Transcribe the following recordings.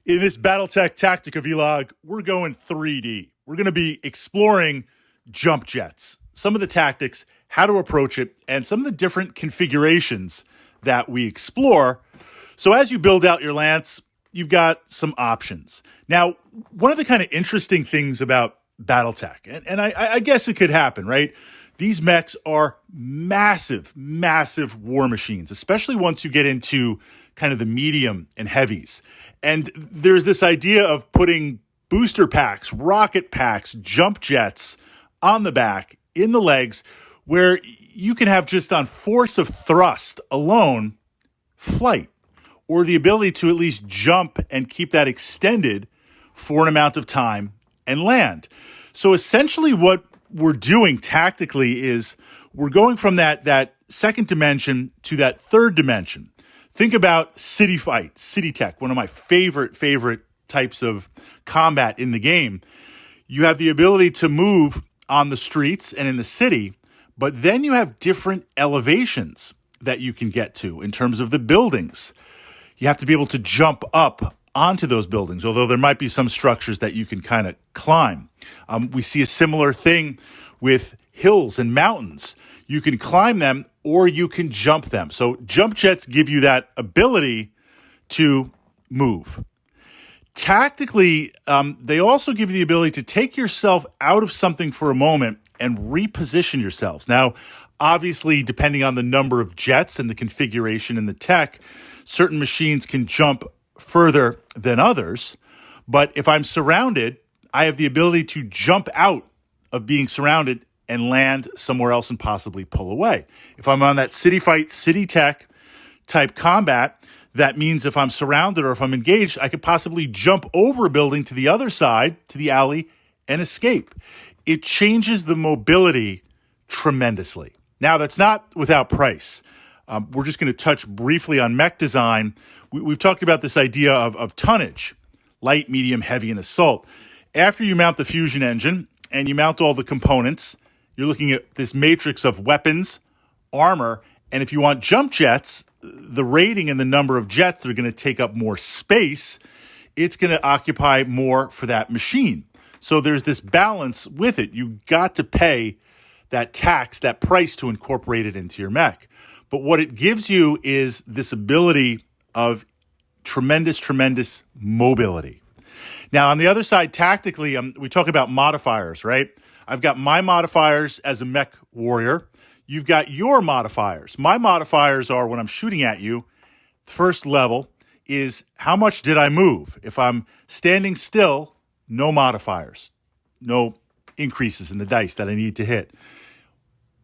In this Battletech Tactica vlog, we're going 3D. We're going to be exploring jump jets, some of the tactics, how to approach it, and some of the different configurations that we explore. So as you build out your lance, you've got some options. Now, one of the kind of interesting things about Battletech, and I guess it could happen, right? These mechs are massive, massive war machines, especially once you get into kind of the medium and heavies. And there's this idea of putting booster packs, rocket packs, jump jets on the back, in the legs, where you can have just on force of thrust alone, flight, or the ability to at least jump and keep that extended for an amount of time and land. So essentially what we're doing tactically is we're going from that second dimension to that third dimension. Think about city fight, city tech, one of my favorite types of combat in the game. You have the ability to move on the streets and in the city, but then you have different elevations that you can get to in terms of the buildings. You have to be able to jump up onto those buildings, although there might be some structures that you can kind of climb. We see a similar thing with hills and mountains. You can climb them or you can jump them. So jump jets give you that ability to move. Tactically, they also give you the ability to take yourself out of something for a moment and reposition yourselves. Now, obviously, depending on the number of jets and the configuration and the tech, certain machines can jump further than others. But if I'm surrounded, I have the ability to jump out of being surrounded and land somewhere else and possibly pull away. If I'm on that city fight, city tech type combat, that means if I'm surrounded or if I'm engaged, I could possibly jump over a building to the other side, to the alley, and escape. It changes the mobility tremendously. Now, that's not without price. We're just going to touch briefly on mech design. We've talked about this idea of tonnage, light, medium, heavy, and assault. After you mount the fusion engine and you mount all the components, you're looking at this matrix of weapons, armor, and if you want jump jets, the rating and the number of jets that are going to take up more space, it's going to occupy more for that machine. So there's this balance with it. You got to pay that tax, that price to incorporate it into your mech. But what it gives you is this ability of tremendous mobility. Now, on the other side, tactically, we talk about modifiers, right? I've got my modifiers as a mech warrior. You've got your modifiers. My modifiers are when I'm shooting at you, first level is how much did I move? If I'm standing still, no modifiers, no increases in the dice that I need to hit.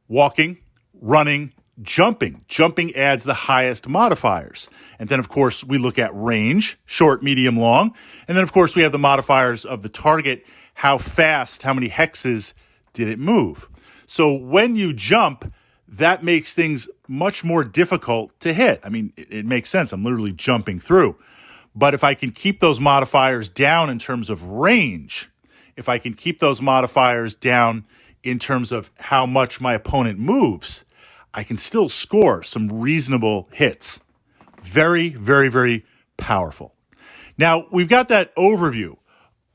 Walking, running, jumping. Jumping adds the highest modifiers. And then, of course, we look at range, short, medium, long. And then, of course, we have the modifiers of the target, how fast, how many hexes did it move. So when you jump, that makes things much more difficult to hit. I mean, it makes sense. I'm literally jumping through. But if I can keep those modifiers down in terms of range, if I can keep those modifiers down in terms of how much my opponent moves, I can still score some reasonable hits. Very powerful. Now, we've got that overview.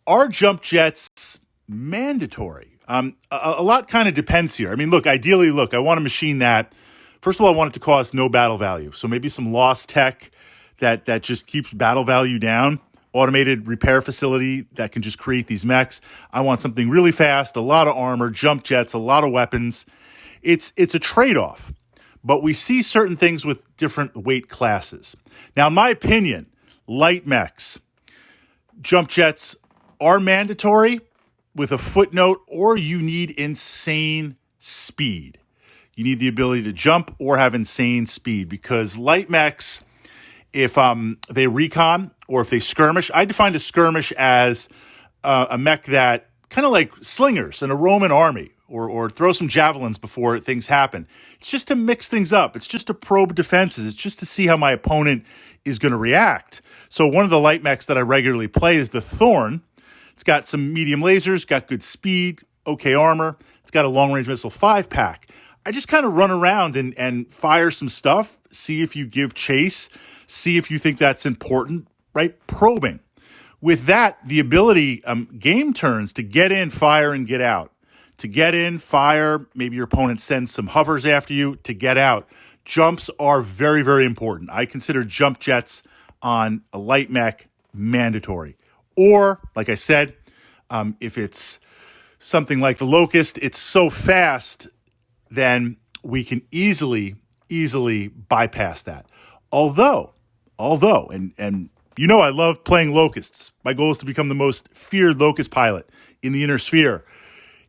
Are jump jets mandatory? A lot kind of depends here. I mean, ideally, I want a machine that, first of all, I want it to cost no battle value. So maybe some lost tech that just keeps battle value down. Automated repair facility that can just create these mechs. I want something really fast, a lot of armor, jump jets, a lot of weapons. It's a trade-off. But we see certain things with different weight classes. Now, in my opinion, light mechs, jump jets are mandatory with a footnote, or you need insane speed. You need the ability to jump or have insane speed, because light mechs, if they recon or if they skirmish, I define a skirmish as a mech that kind of like slingers in a Roman army, or throw some javelins before things happen. It's just to mix things up. It's just to probe defenses. It's just to see how my opponent is going to react. So one of the light mechs that I regularly play is the Thorn. It's got some medium lasers, got good speed, okay armor. It's got a long-range missile 5-pack. I just kind of run around and fire some stuff, see if you give chase, see if you think that's important, right? Probing. With that, the ability, game turns to get in, fire, and get out. To get in, fire, maybe your opponent sends some hovers after you to get out. Jumps are very, very important. I consider jump jets on a light mech mandatory. Or, like I said, if it's something like the Locust, it's so fast, then we can easily bypass that. Although, and you know I love playing Locusts. My goal is to become the most feared Locust pilot in the inner sphere.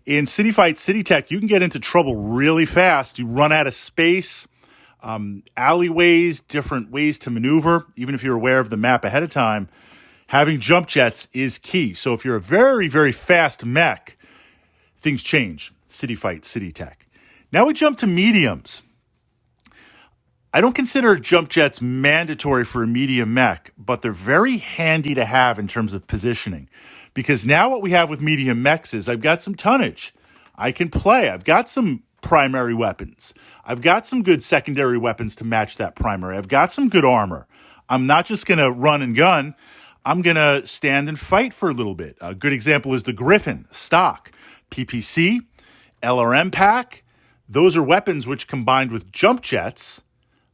In City Fight, City Tech, you can get into trouble really fast. You run out of space, alleyways, different ways to maneuver. Even if you're aware of the map ahead of time, having jump jets is key. So if you're a very, very fast mech, things change. City Fight, City Tech. Now we jump to mediums. I don't consider jump jets mandatory for a medium mech, but they're very handy to have in terms of positioning. Because now what we have with medium mechs is I've got some tonnage. I can play. I've got some primary weapons. I've got some good secondary weapons to match that primary. I've got some good armor. I'm not just going to run and gun. I'm going to stand and fight for a little bit. A good example is the Griffin stock. PPC, LRM pack. Those are weapons which, combined with jump jets,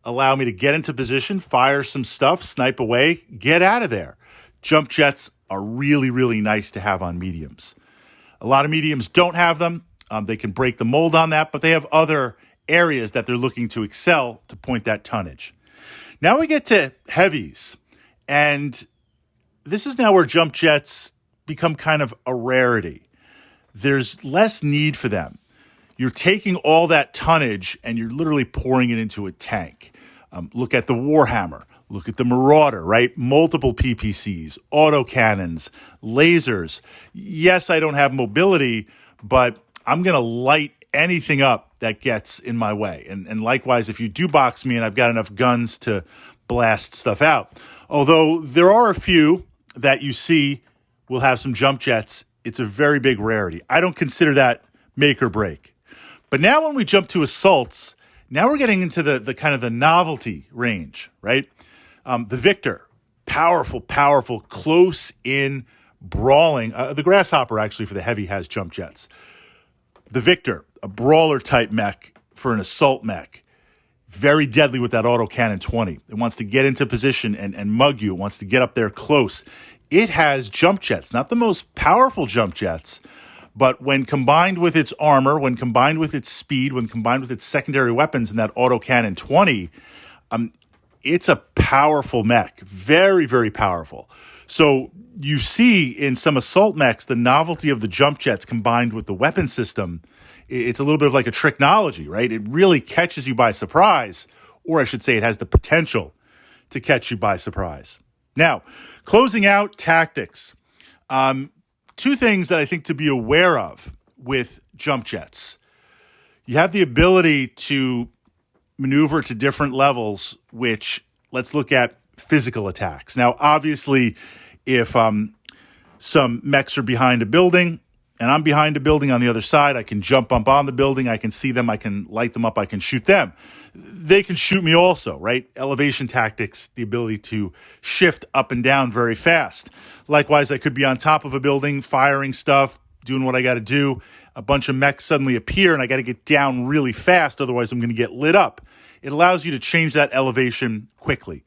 allow me to get into position, fire some stuff, snipe away, get out of there. Jump jets are really, really nice to have on mediums. A lot of mediums don't have them. They can break the mold on that, but they have other areas that they're looking to excel to point that tonnage. Now we get to heavies, and this is now where jump jets become kind of a rarity. There's less need for them. You're taking all that tonnage and you're literally pouring it into a tank. Look at the Warhammer. Look at the Marauder, right? Multiple PPCs, autocannons, lasers. Yes, I don't have mobility, but I'm going to light anything up that gets in my way. And likewise, if you do box me and I've got enough guns to blast stuff out. Although there are a few that you see will have some jump jets, it's a very big rarity. I don't consider that make or break. But now when we jump to assaults, now we're getting into the kind of the novelty range, right? The Victor, powerful, close in brawling. The Grasshopper, actually, for the heavy has jump jets. The Victor, a brawler type mech for an assault mech. Very deadly with that autocannon 20. It wants to get into position and mug you. It wants to get up there close. It has jump jets, not the most powerful jump jets, but when combined with its armor, when combined with its speed, when combined with its secondary weapons in that autocannon 20, it's a powerful mech. Very, very powerful. So you see in some assault mechs, the novelty of the jump jets combined with the weapon system. It's a little bit of like a tricknology, right? It really catches you by surprise, or I should say it has the potential to catch you by surprise. Now, closing out tactics. Two things that I think to be aware of with jump jets. You have the ability to maneuver to different levels, which let's look at physical attacks. Now, obviously, if some mechs are behind a building and I'm behind a building on the other side, I can jump up on the building, I can see them, I can light them up, I can shoot them. They can shoot me also, right? Elevation tactics, the ability to shift up and down very fast. Likewise, I could be on top of a building, firing stuff, doing what I got to do. A bunch of mechs suddenly appear and I got to get down really fast, otherwise I'm going to get lit up. It allows you to change that elevation quickly.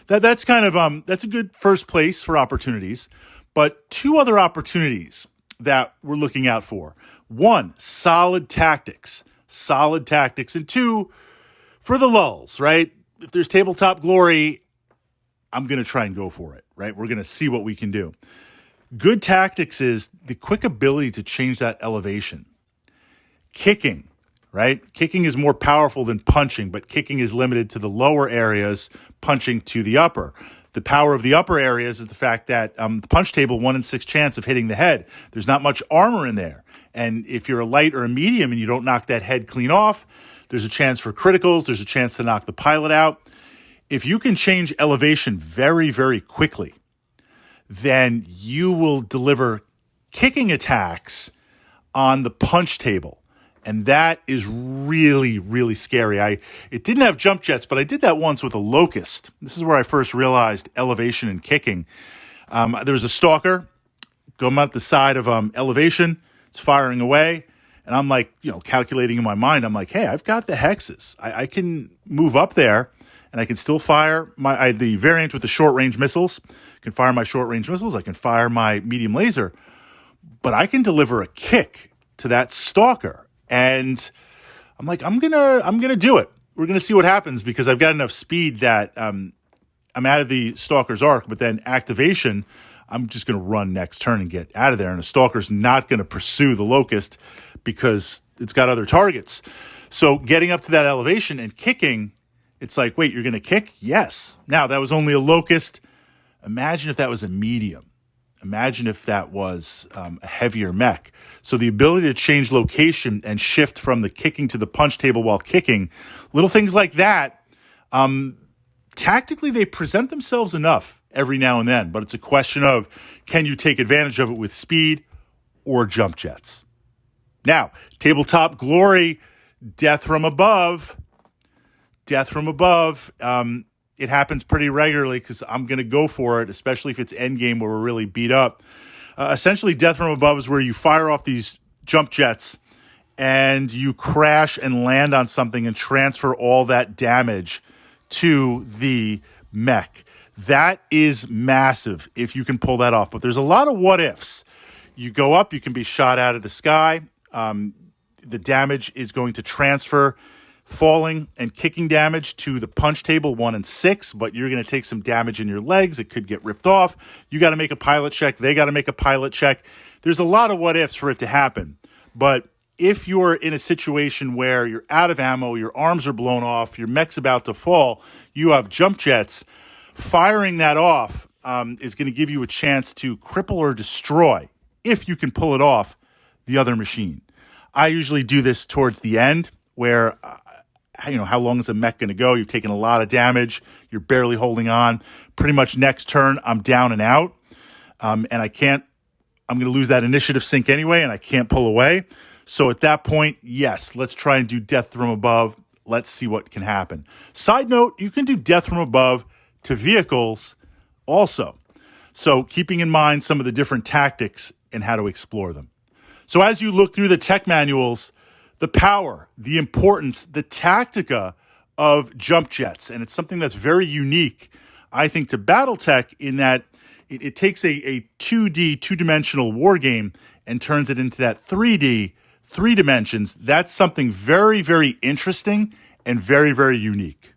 That's kind of that's a good first place for opportunities. But two other opportunities that we're looking out for. One, solid tactics. And two, for the lulls, right? If there's tabletop glory, I'm going to try and go for it, right? We're going to see what we can do. Good tactics is the quick ability to change that elevation. Kicking, right? Kicking is more powerful than punching, but kicking is limited to the lower areas, punching to the upper. The power of the upper areas is the fact that the punch table, 1 in 6 chance of hitting the head. There's not much armor in there. And if you're a light or a medium and you don't knock that head clean off, there's a chance for criticals. There's a chance to knock the pilot out. If you can change elevation very, very quickly, then you will deliver kicking attacks on the punch table. And that is really, really scary. It didn't have jump jets, but I did that once with a Locust. This is where I first realized elevation and kicking. There was a stalker going out the side of elevation. It's firing away. And I'm like, calculating in my mind. I'm like, hey, I've got the hexes. I can move up there and I can still fire the variant with the short range missiles. I can fire my short range missiles. I can fire my medium laser, but I can deliver a kick to that stalker. And I'm like, I'm gonna do it. We're gonna see what happens because I've got enough speed that I'm out of the stalker's arc. But then activation, I'm just gonna run next turn and get out of there. And the stalker's not gonna pursue the locust because it's got other targets. So getting up to that elevation and kicking, it's like, wait, you're gonna kick? Yes. Now that was only a locust. Imagine if that was a medium. Imagine if that was a heavier mech. So the ability to change location and shift from the kicking to the punch table while kicking, little things like that, tactically they present themselves enough every now and then, but it's a question of, can you take advantage of it with speed or jump jets? Now, tabletop glory, death from above. Death from above. It happens pretty regularly because I'm going to go for it, especially if it's endgame where we're really beat up. Essentially, death from above is where you fire off these jump jets and you crash and land on something and transfer all that damage to the mech. That is massive if you can pull that off. But there's a lot of what ifs. You go up, you can be shot out of the sky. The damage is going to transfer falling and kicking damage to the punch table 1 and 6, but you're going to take some damage in your legs. It could get ripped off. You got to make a pilot check. They got to make a pilot check. There's a lot of what ifs for it to happen. But if you're in a situation where you're out of ammo, your arms are blown off, your mech's about to fall, you have jump jets, firing that off is going to give you a chance to cripple or destroy, if you can pull it off, the other machine. I usually do this towards the end where, how long is a mech going to go? You've taken a lot of damage. You're barely holding on. Pretty much next turn, I'm down and out. And I'm going to lose that initiative sync anyway, and I can't pull away. So at that point, yes, let's try and do death from above. Let's see what can happen. Side note, you can do death from above to vehicles also. So keeping in mind some of the different tactics and how to explore them. So as you look through the tech manuals, the power, the importance, the tactica of jump jets, and it's something that's very unique, I think, to Battletech in that it takes a 2D, two-dimensional war game and turns it into that 3D, 3 dimensions. That's something very, very interesting and very, very unique.